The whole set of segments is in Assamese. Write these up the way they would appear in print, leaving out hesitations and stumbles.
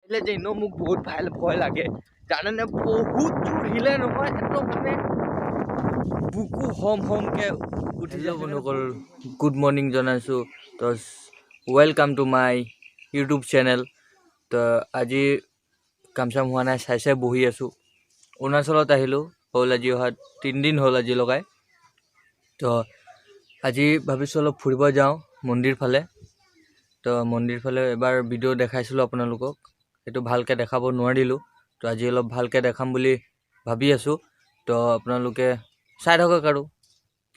हिले जे नो मुख बहुत भय लागे जाने ने बहुत जोर हिले নহয় এটো মানে বুকু হম হম কে উঠি যায় বন্ধুসকল গুড মর্নিং জনাইছো তো welcome to my YouTube channel তো আজি কাম চাম হোৱা নাই চাই বহি আছো অৰুণাচলত আহিলো হ'ল আজি অহা 3 দিন হ'ল আজি লগাই তো আজি ভাবিছো অলপ ফুৰিব যাওঁ মন্দিৰ ফালে তো মন্দিৰ ফালে এবাৰ ভিডিও দেখাইছিলো আপোনালোকক এটো ভালকে দেখাব নোৱাৰিলো তো আজি অলপ ভালকে দেখাম বুলি ভাবি আছো তো আপোনালোকে চাই থাকক আৰু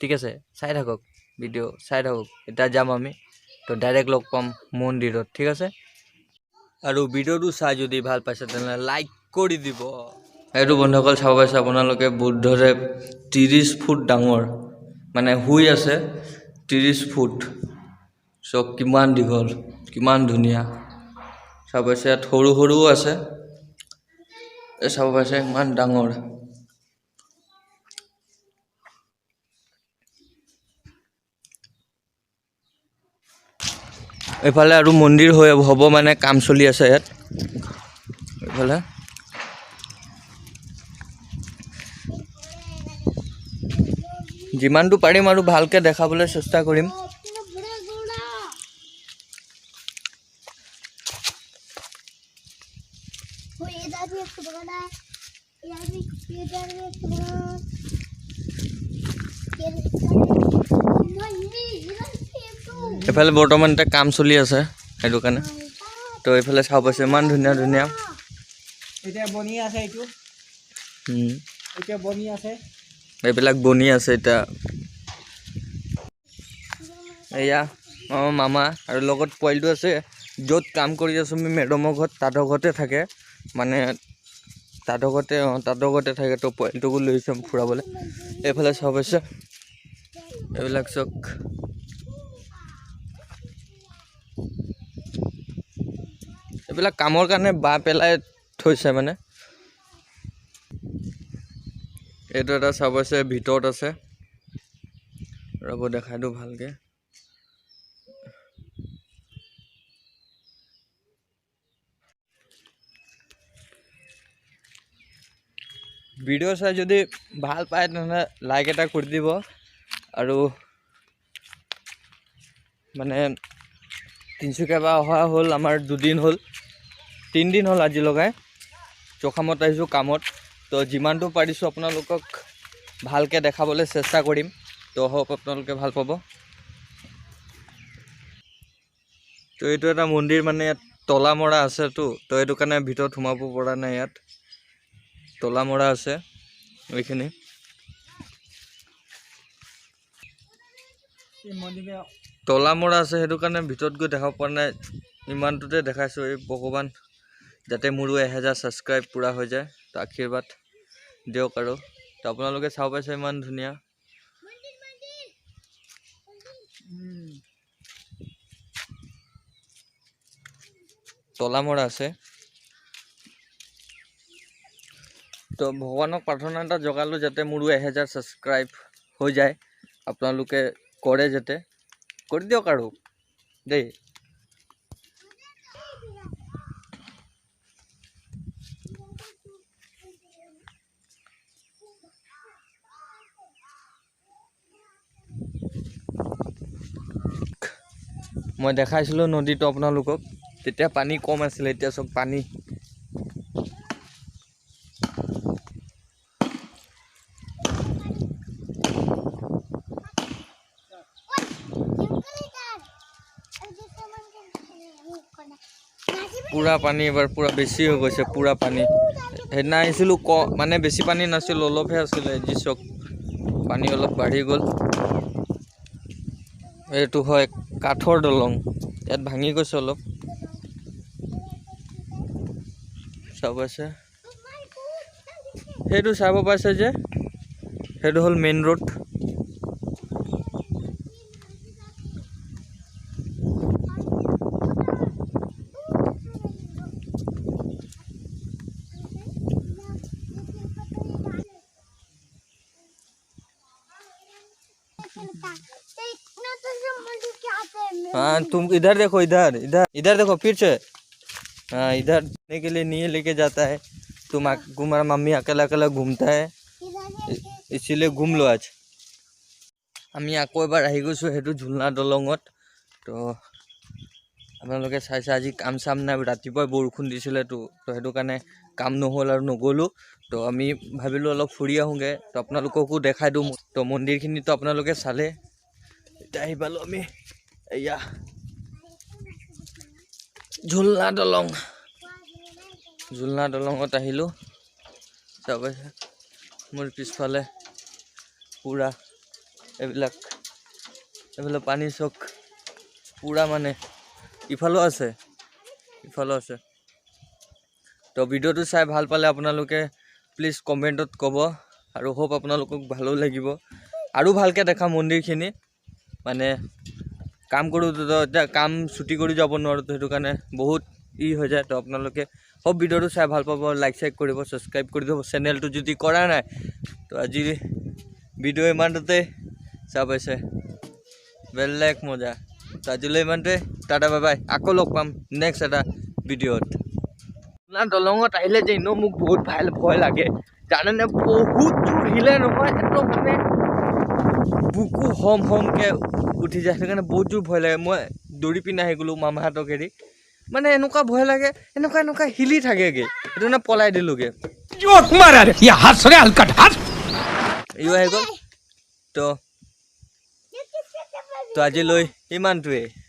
ঠিক আছে চাই থাকক ভিডিও চাই থাকক এটা যাম আমি তো ডাইৰেক্ট লগ পাম মন্দিৰত ঠিক আছে আৰু ভিডিওটো চাই যদি ভাল পাইছে তেনে লাইক কৰি দিব এইটো বন্ধুসকল চাব পাইছে আপোনালোকে বুদ্ধদেৱ 30 ফুট ডাঙৰ মানে হুই আছে 30 ফুট সব কিমান দীঘল কিমান ধুনীয়া চাব পাইছে সৰু সৰুও আছে চাব পাইছে ইমান ডাঙৰ এফালে আৰু মন্দিৰ হ'ব মানে কাম চলি আছে ইয়াত এফালে যিমানটো পাৰিম আৰু ভালকে দেখাবলৈ চেষ্টা কৰিম এফালে বৰ্তমান এটা কাম চলি আছে সেইটো কাৰণে তো এফালে চাব পাইছে ইমান ধুনীয়া ধুনীয়া এটা বনি আছে এইটো এটা বনি আছে এইবিলাক বনি আছে এটা এয়া মামা আৰু লগত পোৱালিটো আছে য'ত কাম কৰি আছো আমি মেডমৰ ঘৰত তাতৰ ঘৰতে থাকে মানে তাতৰ ঘৰতে থাকে তো পোৱালিটোকো লৈ যাম ফুৰাবলৈ এইফালে চাব পাইছে এইবিলাক চক এইবিলাক কামৰ কাৰণে বা পেলাই থৈছে মানে এইটো এটা চাব পাইছে ভিতৰত আছে ৰ'ব দেখাই দিওঁ ভালকে ভিডিও চাই যদি ভাল পায় তেনে লাইক এটা কৰি দিব আৰু মানে তিনচুকীয়া পৰা অহা হ'ল আমাৰ 2 দিন হ'ল 3 দিন হ'ল আজি লগাই চখামত আহিছোঁ কামত তো যিমানটো পাৰিছোঁ আপোনালোকক ভালকৈ দেখাবলৈ চেষ্টা কৰিম তো হোপ আপোনালোকে ভাল পাব তো এইটো এটা মন্দিৰ মানে ইয়াত তলা মৰা আছেতো তো এইটো কাৰণে ভিতৰত সোমাব পৰা নাই ইয়াত তলা মৰা আছে এইখিনি তলা মৰা আছে সেইটো কাৰণে ভিতৰত গৈ দেখাব পৰা নাই ইমানটোতে দেখাইছোঁ এই ভগৱান যাতে মোৰো 1000 ছাবস্ক্ৰাইব পূৰা হৈ যায় তো আশীৰ্বাদ দিয়ক আৰু তো আপোনালোকে চাব পাইছে ইমান ধুনীয়া তলা মৰা আছে তো ভগৱানক প্ৰাৰ্থনা এটা জগালোঁ যাতে মোৰো 1000 ছাবস্ক্ৰাইব হৈ যায় আপোনালোকে কৰে যাতে কৰি দিয়ক আৰু দেই মই দেখাইছিলোঁ নদীটো আপোনালোকক তেতিয়া পানী কম আছিলে এতিয়া চব পানী পুৰা পানী এবাৰ পুৰা বেছি হৈ গৈছে পুৰা পানী সেইদিনা আহিছিলোঁ মানে বেছি পানী নাছিল অলপহে আছিলে যি চক পানী অলপ বাঢ়ি গ'ল এইটো হয় কাঠৰ দলং ইয়াত ভাঙি গৈছে অলপ চাব পাইছে সেইটো চাব পাইছে যে সেইটো হ'ল মেইন ৰোড हाँ तुम इधर देखो इधर इधर इधर देखो पीछे हाँ इधर घूमने के लिए नहीं लेके जाता है, तुम्हारा मम्मी अकेला अकेला घूमता है, इसीलिए घूम लो आज। আমি আকৌ এবাৰ আহি গৈছোঁ সেইটো ঝুলনা দলঙত। তো আপোনালোকে চাইছে আজি কাম চাম নাই, ৰাতিপুৱাই বৰষুণ দিছিলেতো, তো সেইটো কাৰণে কাম নহ'ল আৰু নগ'লোঁ। তো আমি ভাবিলোঁ অলপ ফুৰি আহোঁগৈ, তো আপোনালোককো দেখাই দিওঁ। তো মন্দিৰখিনিতো আপোনালোকে চালে, এতিয়া আহি পালোঁ আমি এয়া ঝুলনা দলং। ঝুলনা দলঙত আহিলোঁ। তাৰপিছত মোৰ পিছফালে পূৰা এইবিলাক পানী চক পূৰা মানে ইফালেও আছে ইফালেও আছে। তো ভিডিঅ'টো চাই ভাল পালে আপোনালোকে প্লিজ কমেণ্টত ক'ব, আৰু হোপ আপোনালোকক ভালো লাগিব। আৰু ভালকৈ দেখা মন্দিৰখিনি, মানে কাম কৰোঁতো এতিয়া কাম ছুটি কৰি যাব নোৱাৰোঁ, তো সেইটো কাৰণে বহুত হৈ যায়। তো আপোনালোকে হোপ ভিডিঅ'টো চাই ভাল পাব, লাইক চাইক কৰিব, ছাবস্ক্ৰাইব কৰি দিব চেনেলটো যদি কৰা নাই। তো আজি ভিডিঅ' ইমানতে চাই পাইছে, বেলেগ মজা। তো আজিলৈ ইমানতে, টাটা বাই বাই, আকৌ লগ পাম নেক্সট এটা ভিডিঅ'ত। দলঙত আহিলে যে এনেও মোক বহুত ভয় লাগে জানেনে, বহুত জোৰ হিলে নহয়, একদম মানে বুকু হমকৈ উঠি যায়, সেইটো কাৰণে বহুত জোৰ ভয় লাগে। মই দৌৰি পিনে আহি গ'লোঁ মামাহঁতক এৰি, মানে এনেকুৱা ভয় লাগে, এনেকুৱা হিলি থাকেগৈ, সেইটো কাৰণে পলাই দিলোঁগৈ। ইও আহি গ'ল। তো আজিলৈ ইমানটোৱে।